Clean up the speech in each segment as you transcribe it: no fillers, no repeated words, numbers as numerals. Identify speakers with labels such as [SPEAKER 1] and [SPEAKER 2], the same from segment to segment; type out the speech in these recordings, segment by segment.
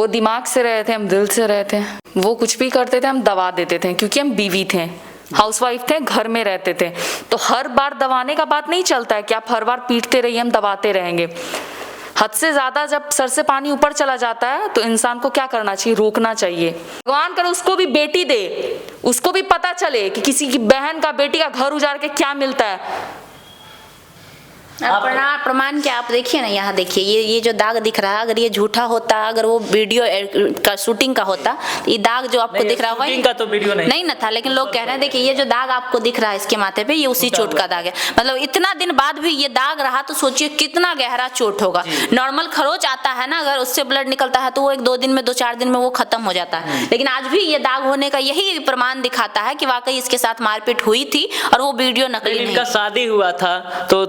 [SPEAKER 1] वो दिमाग से रहे थे, हम दिल से रहे थे। वो कुछ भी करते थे, हम दबा देते थे, क्योंकि हम बीवी थे, हाउसवाइफ थे, घर में रहते थे। तो हर बार दबाने का बात नहीं चलता है कि आप हर बार पीटते रहिए, हम दबाते रहेंगे। हद से ज्यादा जब सर से पानी ऊपर चला जाता है तो इंसान को क्या करना चाहिए? रोकना चाहिए। भगवान करे उसको भी बेटी दे, उसको भी पता चले कि किसी की बहन का, बेटी का घर उजाड़ के क्या मिलता है।
[SPEAKER 2] प्रमाण क्या? आप देखिए ना, यहाँ देखिए, ये जो दाग दिख रहा है, अगर ये झूठा होता, अगर वो वीडियो का शूटिंग का होता, तो ये दाग जो आपको दिख रहा है
[SPEAKER 3] शूटिंग का तो वीडियो नहीं
[SPEAKER 2] ना था, लेकिन लोग कह रहे हैं देखिए ये जो दाग आपको दिख रहा है इसके माथे पे, ये उसी चोट का दाग है। मतलब इतना दिन बाद भी ये दाग रहा तो सोचिए कितना गहरा चोट होगा। नॉर्मल खरोच आता है ना, अगर उससे ब्लड निकलता है तो वो 1-2 दिन में, 2-4 दिन में वो खत्म हो जाता है। लेकिन आज भी ये दाग होने का यही प्रमाण दिखाता है कि वाकई इसके साथ मारपीट हुई थी और वो वीडियो नकली नहीं।
[SPEAKER 3] इनका शादी हुआ था तो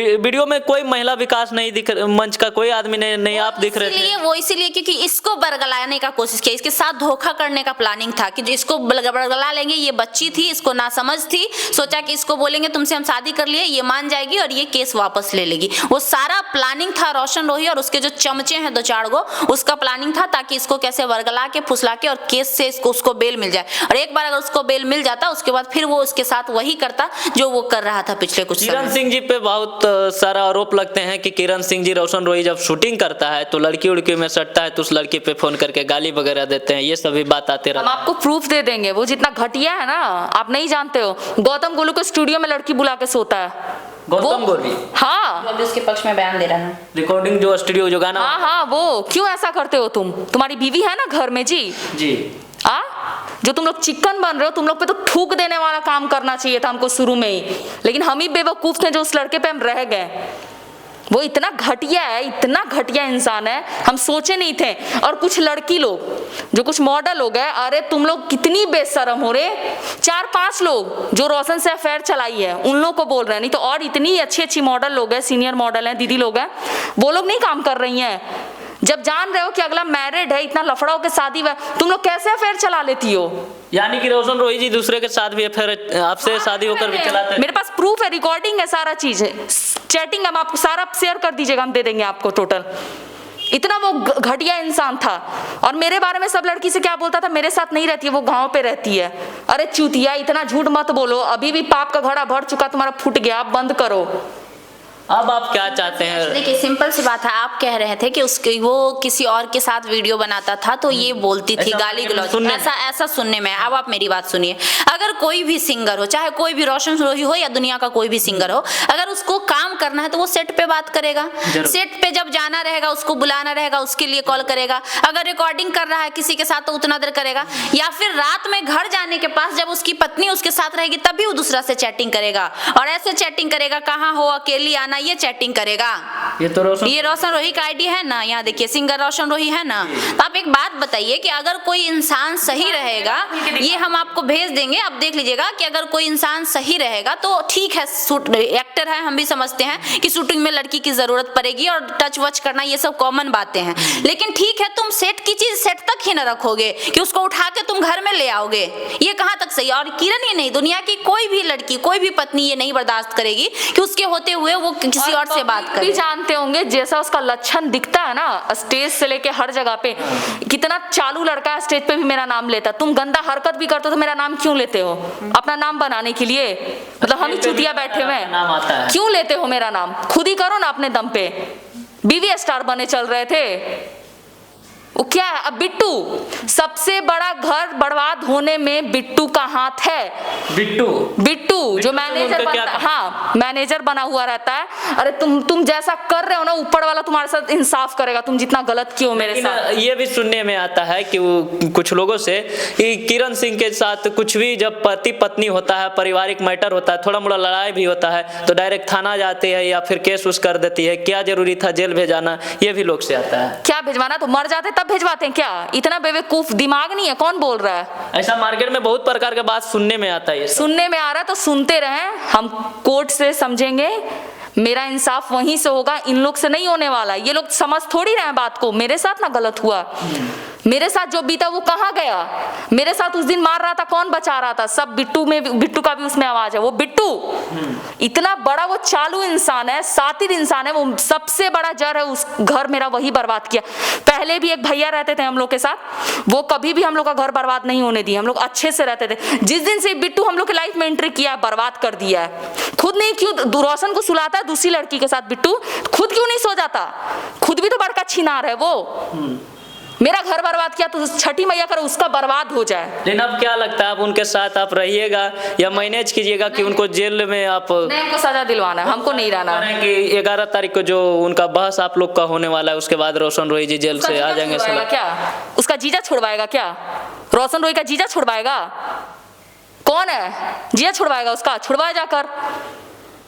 [SPEAKER 3] वीडियो में कोई महिला विकास नहीं दिख, मंच का कोई आदमी नहीं आप दिख रहे थे।
[SPEAKER 2] वो इसीलिए क्योंकि इसको बरगलाने का कोशिश किया, इसके साथ धोखा करने का प्लानिंग था कि इसको बरगला लेंगे। ये बच्ची थी, इसको नासमझ थी, सोचा कि इसको बोलेंगे तुमसे हम शादी कर लिए, ये मान जाएगी और ये केस वापस ले लेगी। वो सारा प्लानिंग था रोशन रोही और उसके जो चमचे हैं 2-4 गो, उसका प्लानिंग था ताकि इसको कैसे बरगला के, फुसला के और केस से उसको बेल मिल जाए। और एक बार अगर उसको बेल मिल जाता, उसके बाद फिर वो उसके साथ वही करता जो वो कर रहा था पिछले कुछ समय।
[SPEAKER 3] किरण सिंह जी पे बहुत सारा आरोप लगते हैं कि किरण सिंह जी रोशन रोही जब शूटिंग करता है तो लड़की उड़की में सटता है तो उस लड़की पे फोन करके गाली वगैरह देते हैं, ये सभी बात आते रहते हैं।
[SPEAKER 1] हम आपको प्रूफ दे देंगे, वो जितना घटिया है ना आप नहीं जानते हो। गौतम गोलू के स्टूडियो में लड़की बुला के सोता है।
[SPEAKER 3] गौतम गोलू?
[SPEAKER 1] हाँ,
[SPEAKER 2] अभी उसके पक्ष में बयान दे रहा है।
[SPEAKER 3] रिकॉर्डिंग जो स्टूडियो जो गाना,
[SPEAKER 1] हाँ, वो क्यों ऐसा करते हो तुम? तुम्हारी बीवी है ना घर में जी, जो तुम लोग चिकन बन रहे हो, तुम लोग पे तो थूक देने वाला काम करना चाहिए था हमको शुरू में ही। लेकिन हम ही बेवकूफ थे जो उस लड़के पे हम रह गए। वो इतना घटिया है, इतना घटिया इंसान है, हम सोचे नहीं थे। और कुछ लड़की लोग जो कुछ मॉडल हो गए, अरे तुम लोग कितनी बेशरम हो रे। 4-5 लोग जो रोशन से अफेयर चलाई है उन लोग को बोल रहे हैं, नहीं तो और इतनी अच्छी अच्छी मॉडल लोग हैं, सीनियर मॉडल हैं, दीदी लोग हैं, वो लोग नहीं काम कर रही हैं। जब जान रहे हो कि अगला मैरिड है, इतना लफड़ाओं के शादी हुआ, तुम लोग कैसे अफेयर चला लेती हो?
[SPEAKER 3] यानी कि रोशन रोही जी दूसरे के साथ भी अफेयर आपसे शादी होकर भी चलाते हैं?
[SPEAKER 1] मेरे पास प्रूफ है, रिकॉर्डिंग है, सारा चीज है, चैटिंग हम आपको सारा शेयर कर दीजिएगा, हम दे देंगे आपको टोटल। इतना वो घटिया इंसान था। और मेरे बारे में सब लड़की से क्या बोलता था, मेरे साथ नहीं रहती है, वो गांव पे रहती है। अरे चूतिया, इतना झूठ मत बोलो, अभी भी पाप का घड़ा भर चुका, तुम्हारा फूट गया, आप बंद करो।
[SPEAKER 3] अब आप क्या चाहते हैं?
[SPEAKER 2] देखिए सिंपल सी बात है, आप कह रहे थे कि उसके वो किसी और के साथ वीडियो बनाता था तो ये बोलती थी, गाली गलौज, ऐसा सुनने में। अब आप मेरी बात सुनिए, अगर कोई भी सिंगर हो, चाहे कोई भी रोशन रोही हो या दुनिया का कोई भी सिंगर हो, अगर उसको काम करना है तो वो सेट पे बात करेगा। सेट पे जब जाना रहेगा, उसको बुलाना रहेगा, उसके लिए कॉल करेगा। अगर रिकॉर्डिंग कर रहा है किसी के साथ तो उतना देर करेगा, या फिर रात में घर जाने के पास जब उसकी पत्नी उसके साथ रहेगी तभी वो दूसरा से चैटिंग करेगा। और ऐसे चैटिंग करेगा, कहाँ हो, अकेली आना, ये चैटिंग करेगा। ये रोशन रोही का आईडी है ना, यहाँ देखिए सिंगर रोशन रोही है ना। तो आप एक बात बताइए कि अगर कोई इंसान सही रहेगा, ये हम आपको भेज देंगे, आप देख लीजिएगा कि अगर कोई इंसान सही रहेगा तो ठीक है, एक्टर है, हम भी समझते हैं कि शूटिंग में लड़की की जरूरत पड़ेगी और टच वच करना ये सब कॉमन बातें हैं। लेकिन ठीक है, तुम सेट की चीज सेट तक ही न रखोगे कि उसको उठा के तुम घर में ले आओगे, ये कहाँ तक सही? और किरण ही नहीं, दुनिया की कोई भी लड़की, कोई भी पत्नी ये नहीं बर्दाश्त करेगी कि उसके होते हुए वो किसी और से बात करे।
[SPEAKER 1] भी जानते होंगे जैसा उसका लक्षण दिखता है ना, स्टेज से लेके हर जगह पे, कितना चालू लड़का है, स्टेज पे भी मेरा नाम लेता। तुम गंदा हरकत भी करते हो तो मेरा नाम क्यों लेते हो? अपना नाम बनाने के लिए? मतलब हम ही चुतिया बैठे हुए हैं, क्यों लेते हो मेरा नाम? खुद ही करो ना अपने दम पे। बीवी स्टार बने चल रहे थे, वो क्या है? अब बिट्टू, सबसे बड़ा घर बर्बाद होने में बिट्टू का हाथ है। बिट्टू जो मैनेजर बनता है, हाँ मैनेजर बना हुआ रहता है। अरे तुम जैसा कर रहे हो ना, ऊपर वाला तुम्हारे साथ इंसाफ करेगा, तुम जितना गलत किए हो मेरे साथ।
[SPEAKER 3] ये भी सुनने में आता है कि वो कुछ लोगों से कि किरण सिंह के साथ कुछ भी जब पति पत्नी होता है, पारिवारिक मैटर होता है, थोड़ा मोड़ा लड़ाई भी होता है तो डायरेक्ट थाना जाते हैं या फिर केस उस कर देती है। क्या जरूरी था जेल भेजाना? ये भी लोग से आता है।
[SPEAKER 1] क्या भेजवाना? तो मर जाते तब भेजवाते हैं क्या? इतना बेवकूफ दिमाग नहीं है? कौन बोल रहा है
[SPEAKER 3] ऐसा? मार्केट में बहुत प्रकार के बात सुनने में आता है।
[SPEAKER 1] सुनने में आ रहा है तो सुनते रहे, हम कोर्ट से समझेंगे, मेरा इंसाफ वहीं से होगा, इन लोग से नहीं होने वाला। ये लोग समझ थोड़ी रहे बात को, मेरे साथ ना गलत हुआ मेरे साथ जो बीता वो कहाँ गया? मेरे साथ उस दिन मार रहा था, कौन बचा रहा था? सब बिट्टू का भी उसमें आवाज है। वो बिट्टू इतना बड़ा वो चालू इंसान है, सातिर इंसान है, वो सबसे बड़ा जड़ है। उस घर मेरा वही बर्बाद किया। पहले भी एक भैया रहते थे हम लोग के साथ, वो कभी भी हम लोग का घर बर्बाद नहीं होने दिए, हम लोग अच्छे से रहते थे। जिस दिन से बिट्टू हम लोग के लाइफ में एंट्री किया, बर्बाद कर दिया है। खुद नहीं, क्यों रोशन को सुलाता है दूसरी लड़की के साथ? बिट्टू खुद क्यों नहीं सो जाता? खुद भी तो बड़का छिनार है वो। मेरा घर बर्बाद किया तो छठी मैया कर उसका बर्बाद हो जाए।
[SPEAKER 3] लेकिन अब क्या लगता है, आप उनके साथ आप रहिएगा या मैनेज कीजिएगा कि उनको जेल में आप?
[SPEAKER 1] नहीं, हमको सजा दिलवाना है, हमको नहीं रहना है।
[SPEAKER 3] कि 11 तारीख को जो उनका बहस आप लोग का होने वाला है, उसके बाद रोशन रोही जी जेल से आ जाएंगे।
[SPEAKER 1] क्या उसका जीजा छुड़वाएगा क्या? रोशन रोही का जीजा छुड़वाएगा? कौन है जीजा छुड़वाएगा उसका? छुड़वाया जाकर।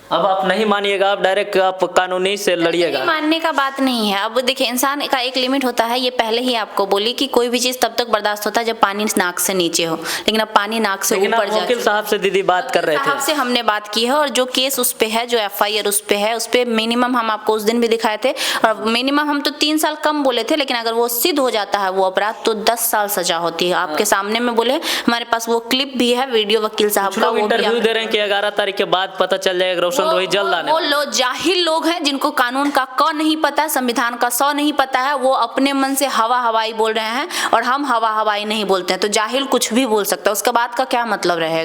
[SPEAKER 3] अब आप नहीं मानिएगा, आप डायरेक्ट आप कानूनी से लड़िएगा।
[SPEAKER 2] नहीं मानने का बात नहीं है। अब देखिए, इंसान का एक लिमिट होता है। ये पहले ही आपको बोली कि कोई भी चीज तब तक बर्दाश्त होता है जब पानी नाक से नीचे हो, लेकिन अब पानी नाक से ऊपर जा।
[SPEAKER 3] वकील साहब से दीदी बात कर रहे थे,
[SPEAKER 2] साहब से हमने बात की है, और जो केस उस पे है, जो FIR उस पे है, उस पे मिनिमम हम आपको उस दिन भी दिखाए थे, और मिनिमम हम तो 3 साल कम बोले थे, लेकिन अगर वो सिद्ध हो जाता है वो अपराध तो 10 साल सजा होती है। आपके सामने में बोले, हमारे पास वो क्लिप भी है, वीडियो वकील साहब का, वो
[SPEAKER 3] इंटरव्यू दे रहे हैं कि 11 तारीख के बाद पता चल जाएगा रोशन रोही जल्द आने।
[SPEAKER 2] वो लोग जाहिल लोग हैं जिनको कानून का क नहीं पता, संविधान का 100 नहीं पता है। वो अपने मन से हवा हवाई बोल रहे हैं, और हम हवा हवाई नहीं बोलते हैं। तो जाहिल कुछ भी बोल सकता है, उसका बात का क्या मतलब रहेगा?